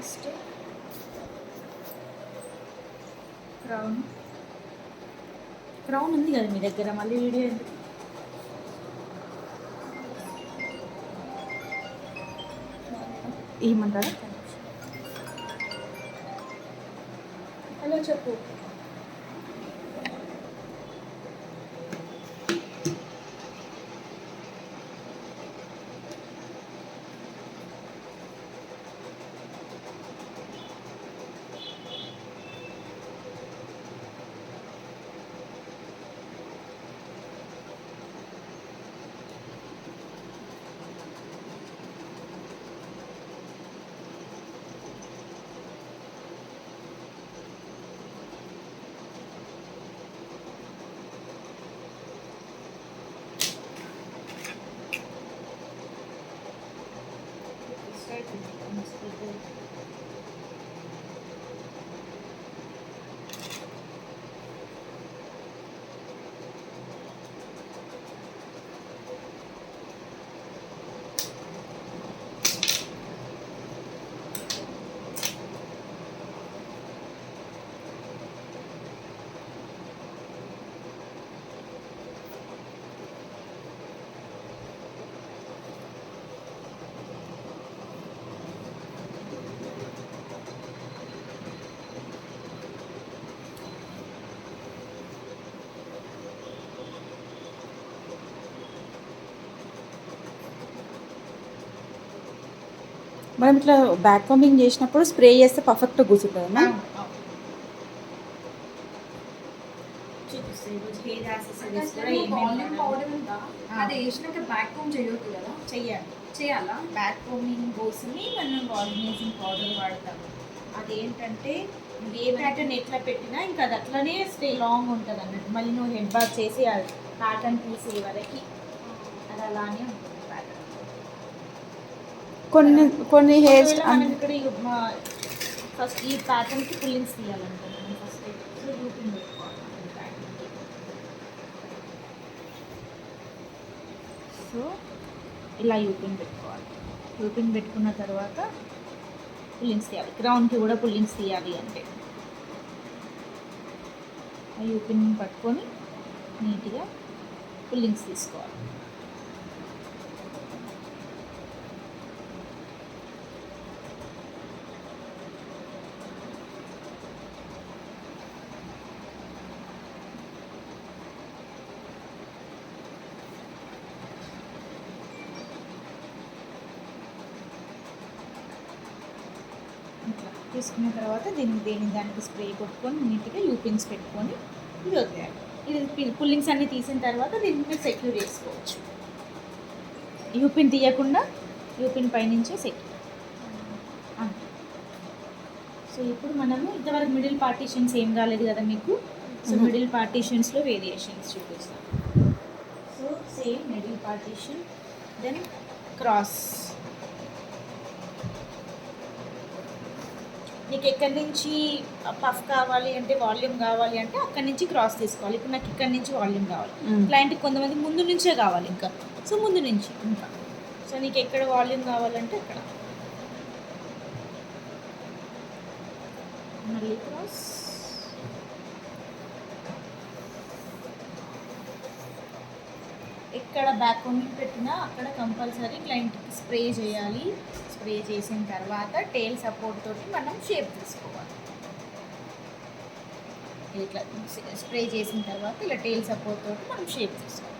Next crown. Crown ఉంది కదా మీ దగ్గర, మళ్ళీ వీడియో ఎందుకు? ఏమంటారా? హలో చెప్పు. మనం ఇట్లా బ్యాక్ కాంబింగ్ చేసినప్పుడు స్ప్రే చేస్తే పర్ఫెక్ట్గా కూర్చుంటుందమ్మా. అది వేసినాక బ్యాక్ కాంబ్ చేయొద్దు కదా? చేయాలా? బ్యాక్ కాంబింగ్ కోసమే మనం వాల్యుమైజింగ్ పౌడర్ వాడతాము. అదేంటంటే నువ్వు ఏ ప్యాటర్న్ ఎట్లా పెట్టినా ఇంకా అది అట్లనే స్టే లాంగ్ ఉంటుంది అన్నట్టు. మళ్ళీ నువ్వు హెడ్ బాత్ చేసి ఆ ప్యాటర్న్ తీసే వరకు అది అలానే ఉంటుంది ప్యాటర్న్. కొన్ని హెయిర్ మనం ఇక్కడ ఫస్ట్ ఈ ప్యాటర్న్కి పుల్లింగ్స్ తీయాలనుకుంటున్నాం. ఫస్ట్ యూపింగ్ పెట్టుకోవాలి ప్యాటర్న్కి. సో ఇలా యూపింగ్ పెట్టుకోవాలి. యూపింగ్ పెట్టుకున్న తర్వాత పుల్లింగ్స్ తీయాలి. క్రౌన్కి కూడా పుల్లింగ్స్ తీయాలి అంటే ఆ యూపింగ్ పట్టుకొని నీట్గా పుల్లింగ్స్ తీసుకోవాలి. తీసుకున్న తర్వాత దానికి స్ప్రే కొట్టుకొని నీట్గా యూపిన్స్ పెట్టుకొని ఇది వదిలేయాలి. ఇది పుల్లింగ్స్ అన్నీ తీసిన తర్వాత దీన్ని మీరు సెక్యూర్ చేసుకోవచ్చు. యూపిన్ తీయకుండా యూపిన్ పైనుంచే సెక్యూర్. సో ఇప్పుడు మనము ఇంతవరకు మిడిల్ పార్టీషన్స్ ఏం రాలేదు కదా మీకు. సో మిడిల్ పార్టీషన్స్లో వేరియేషన్స్ చూపిస్తాం. So same middle partition, then cross. నీకు ఎక్కడి నుంచి పఫ్ కావాలి అంటే, వాల్యూమ్ కావాలి అంటే అక్కడి నుంచి క్రాస్ తీసుకోవాలి. ఇప్పుడు నాకు ఇక్కడి నుంచి వాల్యూమ్ కావాలి. క్లయింట్కి కొంతమంది ముందు నుంచే కావాలి ఇంకా. సో ముందు నుంచి ఇంకా. సో నీకు ఎక్కడ వాల్యూమ్ కావాలంటే అక్కడ మళ్ళీ క్రాస్. ఎక్కడ బ్యాక్ కాంబింగ్ పెట్టినా అక్కడ కంపల్సరీ క్లయింట్కి స్ప్రే చేయాలి. స్ప్రే చేసిన తర్వాత టేల్ సపోర్ట్ తోటి మనం షేప్ తీసుకోవాలి. ఇట్లా స్ప్రే చేసిన తర్వాత ఇలా టేల్ సపోర్ట్ తోటి మనం షేప్ తీసుకోవాలి.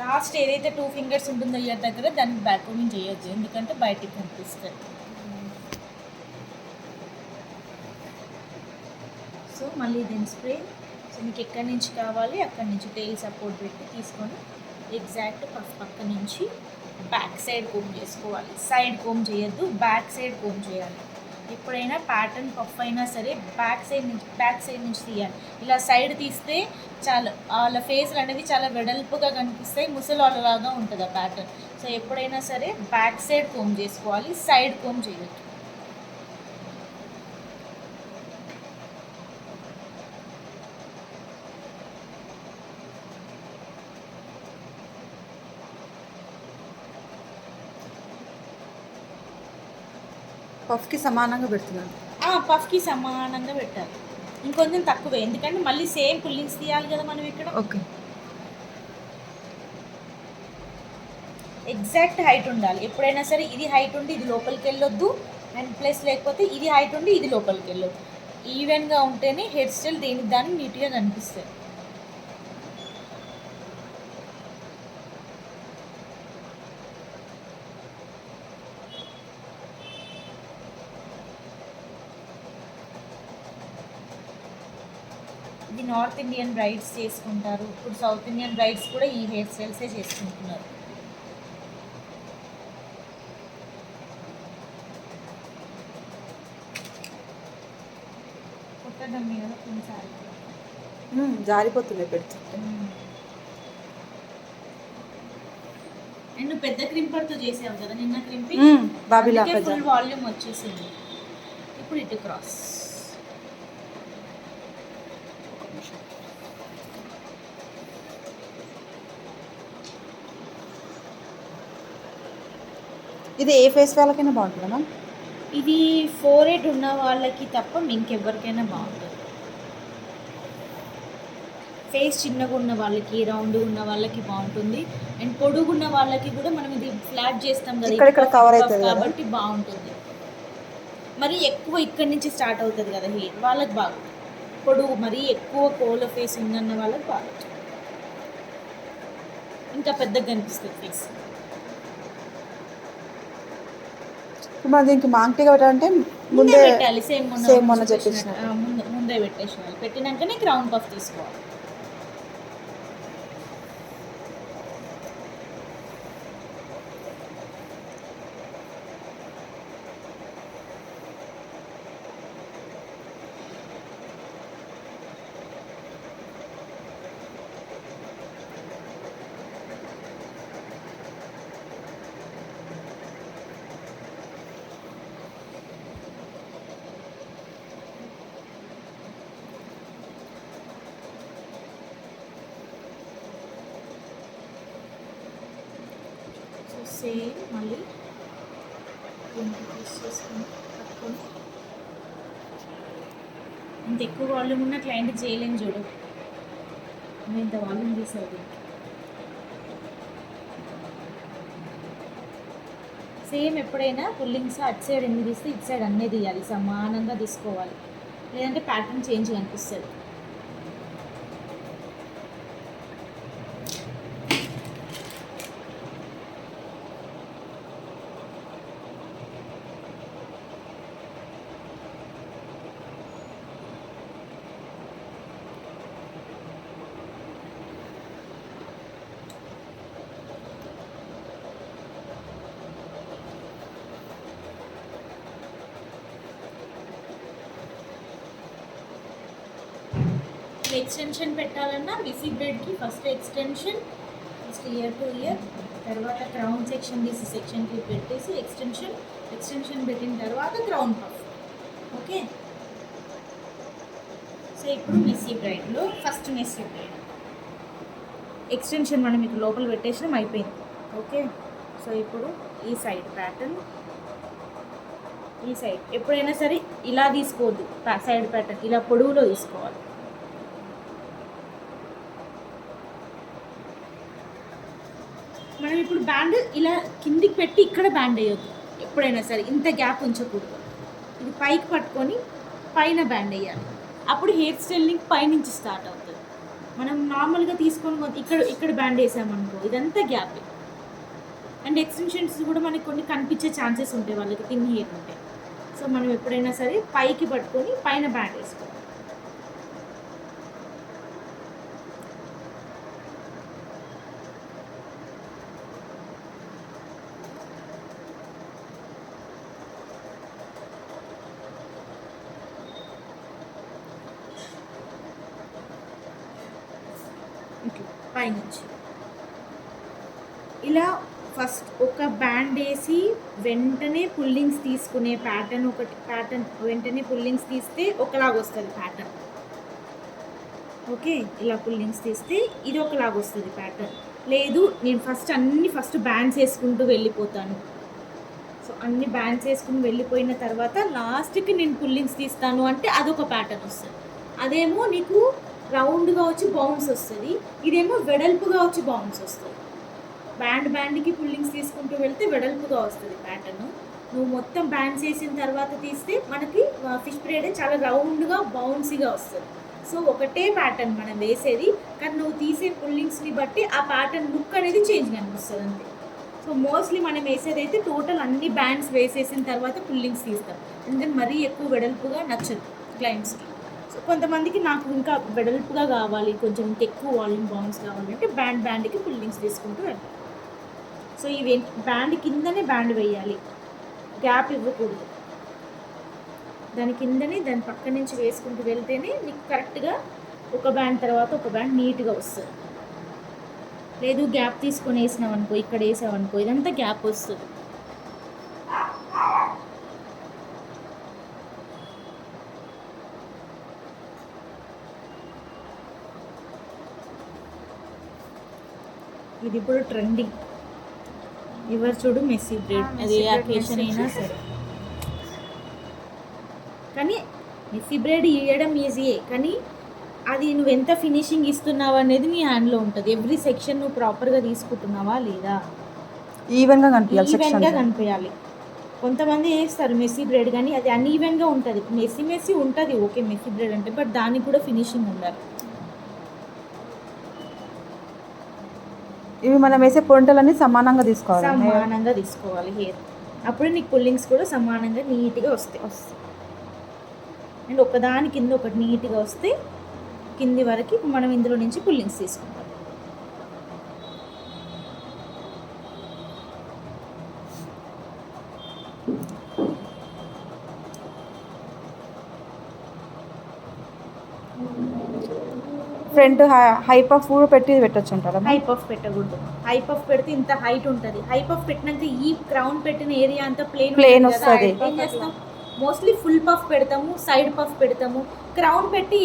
లాస్ట్ ఏదైతే 2 ఫింగర్స్ ఉంటుందో ఇయర్ దగ్గర దానికి బ్యాక్ కాంబింగ్ చేయొద్దు, ఎందుకంటే బయటికి కనిపిస్తుంది. సో మళ్ళీ దీని స్ప్రే. సో మీకు ఎక్కడి నుంచి కావాలి అక్కడి నుంచి టేల్ సపోర్ట్ పెట్టి తీసుకొని ఎగ్జాక్ట్ పక్క నుంచి బ్యాక్ సైడ్ కోమ్ చేసుకోవాలి. సైడ్ కోమ్ చేయొద్దు, బ్యాక్ సైడ్ కోమ్ చేయాలి. ఎప్పుడైనా ప్యాటర్న్ పఫ్ అయినా సరే బ్యాక్ సైడ్ నుంచి తీయాలి. ఇలా సైడ్ తీస్తే చాలా వాళ్ళ ఫేస్లు అనేవి చాలా వెడల్పుగా కనిపిస్తాయి, ముసలాళ్ళలాగా ఉంటుంది ఆ ప్యాటర్న్. సో ఎప్పుడైనా సరే బ్యాక్ సైడ్ కోమ్ చేసుకోవాలి, సైడ్ కోమ్ చేయొద్దు. పఫ్కి సమానంగా పెడుతున్నాను. పఫ్కి సమానంగా పెట్టాలి, ఇంకొంచెం తక్కువే, ఎందుకంటే మళ్ళీ సేమ్ పుల్లింగ్స్ తీయాలి కదా మనం ఇక్కడ. ఓకే. ఎగ్జాక్ట్ హైట్ ఉండాలి ఎప్పుడైనా సరే. ఇది హైట్ ఉండి ఇది లోపలికి వెళ్ళొద్దు, అండ్ ప్లస్ లేకపోతే ఇది హైట్ ఉండి ఇది లోపలికి వెళ్ళొద్దు. ఈవెన్గా ఉంటేనే హెయిర్ స్టైల్ దేనికి దాన్ని నీట్గా కనిపిస్తుంది. ఇది నార్త్ ఇండియన్ బ్రైడ్స్ చేసుకుంటారు, ఇప్పుడు సౌత్ ఇండియన్ బ్రైడ్స్ కూడా ఈ హెయిర్ స్టైల్సే చేసుకుంటున్నారు. కొట్టడం కదా కొంచెం జారిపోతున్నాయి పెడుతుంటే. అండ్ నువ్వు పెద్ద క్రింపర్తో చేసావు కదా నిన్న క్రింపి, బాబీలా ఫుల్ వాల్యూమ్ వచ్చేసింది. ఇప్పుడు ఇటు క్రాస్. ఇది ఏ ఫేస్ వాళ్ళకైనా బాగుంటుందా మ్యామ్? ఇది 4 ఉన్న వాళ్ళకి తప్ప ఇంకెవ్వరికైనా బాగుంటుంది. ఫేస్ చిన్నగా ఉన్న వాళ్ళకి, రౌండ్ ఉన్న వాళ్ళకి బాగుంటుంది. అండ్ పొడుగున్న వాళ్ళకి కూడా మనం ఇది ఫ్లాట్ చేస్తాం కదా ఇక్కడ కవర్ అవుతుంది కాబట్టి బాగుంటుంది. మరి ఎక్కువ ఇక్కడి నుంచి స్టార్ట్ అవుతుంది కదా హెయిర్, వాళ్ళకి బాగుంటుంది. పొడుగు మరీ ఎక్కువ కోల ఫేస్ ఉందన్న వాళ్ళకి బాగుంటుంది, ఇంకా పెద్దగా కనిపిస్తుంది ఫేస్. మరి దీనికి మాంక్టీగా పెట్టాలంటే ముందే పెట్టాలి, సేమ్ మొన్న చెప్పేసిన ముందే పెట్టేసేయాలి. పెట్టినాకనే క్రౌన్ పఫ్ తీసుకోవాలి. సేమ్ మళ్ళీ చేసుకొని పట్టుకొని, ఇంత ఎక్కువ వాల్యూమ్ ఉన్న క్లయింట్ చేయలేని చూడు, నేను ఇంత వాల్యూమ్ తీసేది. సేమ్ ఎప్పుడైనా పుల్లింగ్స్ అటు సైడ్ ఎన్ని తీస్తే ఇటు సైడ్ అన్నీ తీయాలి, సమానంగా తీసుకోవాలి, లేదంటే ప్యాటర్న్ చేంజ్ కనిపిస్తుంది. ఎక్స్టెన్షన్ పెట్టాలన్నా మిసీ బ్రెడ్కి first extension, first ear to ear, తర్వాత క్రౌన్ సెక్షన్ తీసి సెక్షన్కి పెట్టేసి ఎక్స్టెన్షన్ పెట్టిన తర్వాత క్రౌన్ పఫ్. ఓకే, సో ఇప్పుడు మిసీ బ్రైడ్లో ఫస్ట్ మిసీ బ్రైడ్ ఎక్స్టెన్షన్ మనం ఇక్కడ లోపల పెట్టేసినాం, అయిపోయింది. ఓకే, సో ఇప్పుడు ఈ సైడ్ ప్యాటర్న్, ఈ సైడ్ ఎప్పుడైనా సరే ఇలా తీసుకోవద్దు, సైడ్ ప్యాటర్న్ ఇలా పొడవులో తీసుకోవాలి. మనం ఇప్పుడు బ్యాండ్ ఇలా కిందికి పెట్టి ఇక్కడ బ్యాండ్ వేయొద్దు ఎప్పుడైనా సరే, ఇంత గ్యాప్ ఉంచకూడదు. ఇది పైకి పట్టుకొని పైన బ్యాండ్ వేయాలి, అప్పుడు హెయిర్ స్టైలింగ్ పైనుంచి స్టార్ట్ అవుతుంది. మనం నార్మల్గా తీసుకొని ఇక్కడ బ్యాండ్ వేసామనుకో ఇదంతా గ్యాప్. అండ్ ఎక్స్టెన్షన్స్ కూడా మనకి కొన్ని కనిపించే ఛాన్సెస్ ఉంటాయి వాళ్ళకి, థిన్ హెయిర్ ఉంటాయి. సో మనం ఎప్పుడైనా సరే పైకి పట్టుకొని పైన బ్యాండ్ వేసుకోవాలి. పైనుంచి ఇలా ఫస్ట్ ఒక బ్యాండ్ వేసి వెంటనే పుల్లింగ్స్ తీసుకునే ప్యాటర్న్, వెంటనే పుల్లింగ్స్ తీస్తే ఒకలాగా వస్తుంది ప్యాటర్న్. ఓకే, ఇలా పుల్లింగ్స్ తీస్తే ఇది ఒకలాగా వస్తుంది ప్యాటర్న్. లేదు నేను ఫస్ట్ బ్యాండ్స్ వేసుకుంటూ వెళ్ళిపోతాను, సో అన్ని బ్యాండ్స్ వేసుకుని వెళ్ళిపోయిన తర్వాత లాస్ట్కి నేను పుల్లింగ్స్ తీస్తాను అంటే అదొక ప్యాటర్న్ వస్తుంది. అదేమో నీకు రౌండ్గా వచ్చి బౌన్స్ వస్తుంది, ఇదేమో వెడల్పుగా వచ్చి బౌన్స్ వస్తుంది. బ్యాండ్కి పుల్లింగ్స్ తీసుకుంటూ వెళ్తే వెడల్పుగా వస్తుంది ప్యాటర్న్. నువ్వు మొత్తం బ్యాండ్స్ వేసిన తర్వాత తీస్తే మనకి ఫిష్ బ్రేడ్ చాలా రౌండ్గా బౌన్సీగా వస్తుంది. సో ఒకటే ప్యాటర్న్ మనం వేసేది, కానీ నువ్వు తీసే పుల్లింగ్స్ని బట్టి ఆ ప్యాటర్న్ లుక్ అనేది చేంజ్ కనిపిస్తుంది అంతే. సో మోస్ట్లీ మనం వేసేదైతే టోటల్ అన్ని బ్యాండ్స్ వేసేసిన తర్వాత పుల్లింగ్స్ తీస్తాం, ఎందుకంటే మరీ ఎక్కువ వెడల్పుగా నచ్చదు క్లయింట్స్కి. సో కొంతమందికి నాకు ఇంకా వెడల్పుగా కావాలి, కొంచెం ఇంకా ఎక్కువ వాల్యూమ్ బౌన్స్ కావాలంటే బ్యాండ్కి పుల్లింగ్స్ తీసుకుంటూ వెళ్ళాలి. సో ఇవి బ్యాండ్ కిందనే బ్యాండ్ వేయాలి, గ్యాప్ ఇవ్వకూడదు. దాని కిందనే దాని పక్క నుంచి వేసుకుంటూ వెళ్తేనే నీకు కరెక్ట్గా ఒక బ్యాండ్ తర్వాత ఒక బ్యాండ్ నీట్గా వస్తుంది. లేదు గ్యాప్ తీసుకొని వేసినావు అనుకో, ఇక్కడ వేసావు అనుకో, ఇదంతా గ్యాప్ వస్తుంది. ఇది ఇప్పుడు ట్రెండింగ్. ఎవరు చూడు మెస్సీ బ్రేడ్, అది అకేషన్ అయినా సరే. కానీ మెస్సీ బ్రేడ్ ఇవ్వడం ఈజీయే, కానీ అది నువ్వు ఎంత ఫినిషింగ్ ఇస్తున్నావు అనేది నీ హ్యాండ్లో ఉంటుంది. ఎవ్రీ సెక్షన్ నువ్వు ప్రాపర్గా తీసుకుంటున్నావా లేదా, ఈవెన్గా కనిపించాలి. కొంతమంది వేస్తారు మెస్సీ బ్రేడ్, కానీ అది అన్ఈవెన్గా ఉంటుంది. మెస్సీ ఉంటుంది ఓకే మెస్సీ బ్రేడ్ అంటే, బట్ దానికి కూడా ఫినిషింగ్ ఉండాలి. ఇవి మనం వేసే పొంటలన్నీ సమానంగా తీసుకోవాలి, హెయిర్. అప్పుడు నీకు పుల్లింగ్స్ కూడా సమానంగా నీట్గా వస్తాయి. అండ్ ఒకదాని కింద ఒకటి నీట్గా వస్తే కింది వరకు మనం ఇందులో నుంచి పుల్లింగ్స్ తీసుకుంటాం. ఫ్రంట్ హై పఫ్ కూడా పెట్టి పెట్టచ్చు అంటారా? హై పఫ్ పెట్టకూడదు. హై పఫ్ పెడితే ఇంత హైట్ ఉంటుంది. హై పఫ్ పెట్టినాక ఈ క్రౌన్ పెట్టిన ఏరియా అంతా ప్లేన్ వస్తుంది. ఏం చేస్తాం, మోస్ట్లీ ఫుల్ పఫ్ పెడతాము, సైడ్ పఫ్ పెడతాము. క్రౌన్ పెట్టి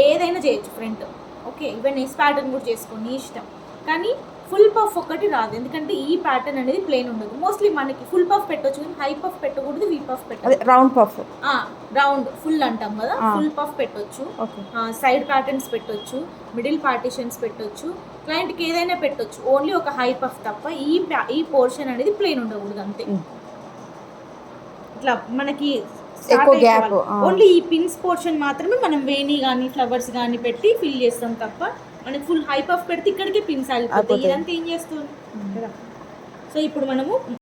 ఏదైనా చేయొచ్చు front, okay even S pattern కూడా చేసుకోండి ఇష్టం. కానీ ఫుల్ పఫ్ ఒకటి రాదు, ఎందుకంటే ఈ ప్యాటర్న్ అనేది ప్లేన్ ఉండదు. మోస్ట్లీ మనకి ఫుల్ పఫ్ పెట్టవచ్చు, కానీ హై పఫ్ పెట్టకూడదు, వీ పఫ్ పెట్టాలి. రౌండ్ పఫ్, రౌండ్ ఫుల్ అంటాం కదా, ఫుల్ పఫ్ పెట్టవచ్చు, సైడ్ ప్యాటర్న్స్ పెట్టవచ్చు, మిడిల్ పార్టిషన్స్ పెట్టవచ్చు, క్లయింట్కి ఏదైనా పెట్టవచ్చు. ఓన్లీ ఒక హై పఫ్ తప్ప ఈ పోర్షన్ అనేది ప్లేన్ ఉండకూడదు అంతే. ఇట్లా మనకి ఓన్లీ ఈ పిన్స్ పోర్షన్ మాత్రమే మనం వేణి కానీ ఫ్లవర్స్ కానీ పెట్టి ఫిల్ చేస్తాం తప్ప మనకి ఫుల్ హై పఫ్ పెడితే ఇక్కడికే పిన్స్ ఆగిపోతాయి. ఇదంతా ఏం చేస్తుంది కదా. సో ఇప్పుడు మనము